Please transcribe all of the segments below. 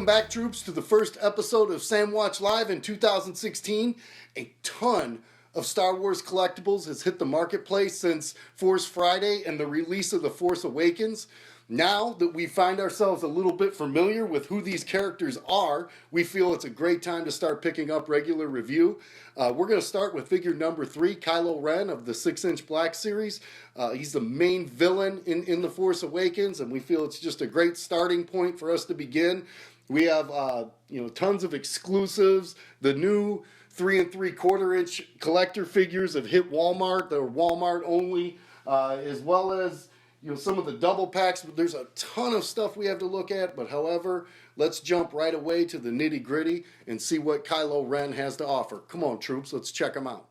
Welcome back, troops, to the first episode of Sandwatch Live in 2016. A ton of Star Wars collectibles has hit the marketplace since Force Friday and the release of The Force Awakens. Now that we find ourselves a little bit familiar with who these characters are, we feel it's a great time to start picking up regular review. We're going to start with figure number 3, Kylo Ren of the 6-inch Black Series. He's the main villain in The Force Awakens, and we feel it's just a great starting point for us to begin. We have tons of exclusives. The new 3 3/4-inch collector figures have hit Walmart. They're Walmart only, as well as some of the double packs. There's a ton of stuff we have to look at, but however, let's jump right away to the nitty gritty and see what Kylo Ren has to offer. Come on, troops, let's check him out.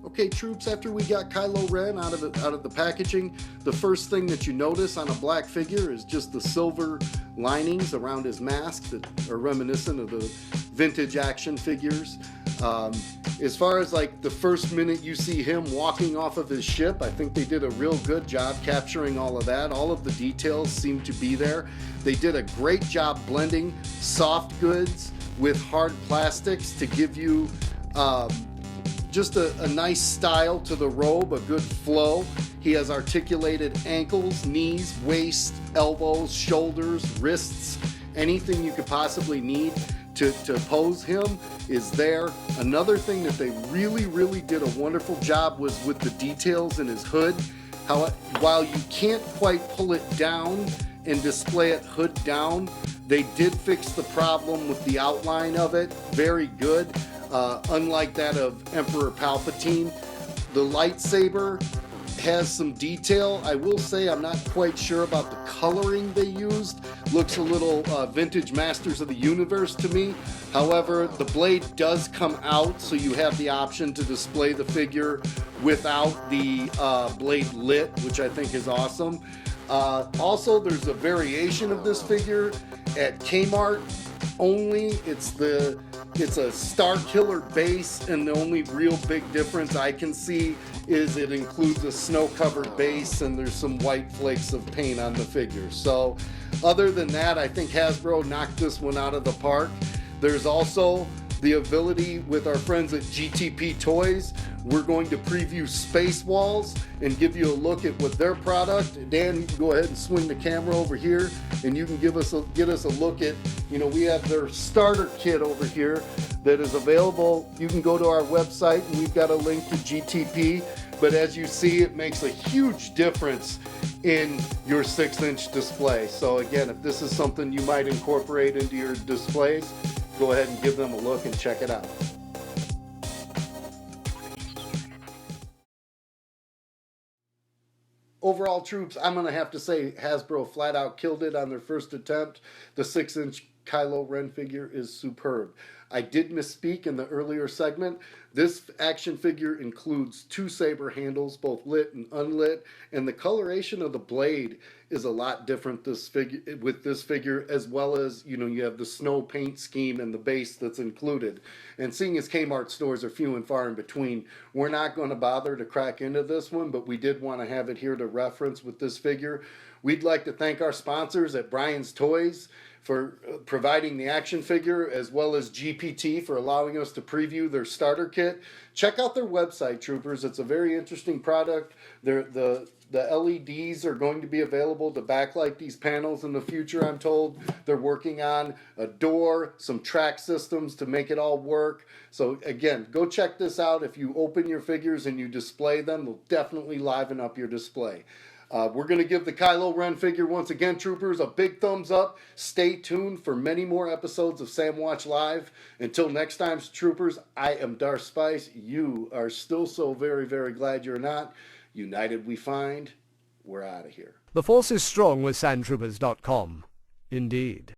Okay, troops, after we got Kylo Ren out of the packaging, the first thing that you notice on a black figure is just the silver linings around his mask that are reminiscent of the vintage action figures. As far as like the first minute you see him walking off of his ship, I think they did a real good job capturing all of that. All of the details seem to be there. They did a great job blending soft goods with hard plastics to give you just a nice style to the robe, a good flow. He has articulated ankles, knees, waist, elbows, shoulders, wrists, anything you could possibly need to pose him is there. Another thing that they really did a wonderful job was with the details in his hood. While you can't quite pull it down and display it hood down, they did fix the problem with the outline of it. Very good. Unlike that of Emperor Palpatine. The lightsaber has some detail. I will say I'm not quite sure about the coloring they used. Looks a little vintage Masters of the Universe to me. However, the blade does come out, so you have the option to display the figure without the blade lit, which I think is awesome. Also, there's a variation of this figure at Kmart only. It's a Starkiller Base, and the only real big difference I can see is it includes a snow-covered base and there's some white flakes of paint on the figure. So other than that, I think Hasbro knocked this one out of the park. There's also the ability with our friends at GTP Toys. We're going to preview Space Walls and give you a look at what their product. Dan, you can go ahead and swing the camera over here and you can get us a look at, we have their starter kit over here that is available. You can go to our website and we've got a link to GTP, but as you see, it makes a huge difference in your 6-inch display. So again, if this is something you might incorporate into your displays, go ahead and give them a look and check it out. Overall, troops, I'm going to have to say Hasbro flat out killed it on their first attempt. The 6-inch Kylo Ren figure is superb. I did misspeak in the earlier segment. This action figure includes 2 saber handles, both lit and unlit, and the coloration of the blade is a lot different with this figure, as well as, you have the snow paint scheme and the base that's included. And seeing as Kmart stores are few and far in between, we're not going to bother to crack into this one, but we did want to have it here to reference with this figure. We'd like to thank our sponsors at Brian's Toys for providing the action figure, as well as GPT for allowing us to preview their starter kit. Check out their website, troopers. It's a very interesting product. The LEDs are going to be available to backlight these panels in the future, I'm told. They're working on a door, some track systems to make it all work. So again, go check this out. If you open your figures and you display them, they'll definitely liven up your display. We're going to give the Kylo Ren figure once again, troopers, a big thumbs up. Stay tuned for many more episodes of Sandwatch Live. Until next time, troopers, I am Darth Spice. You are still so very glad you're not. United we find. We're out of here. The force is strong with sandtroopers.com. Indeed.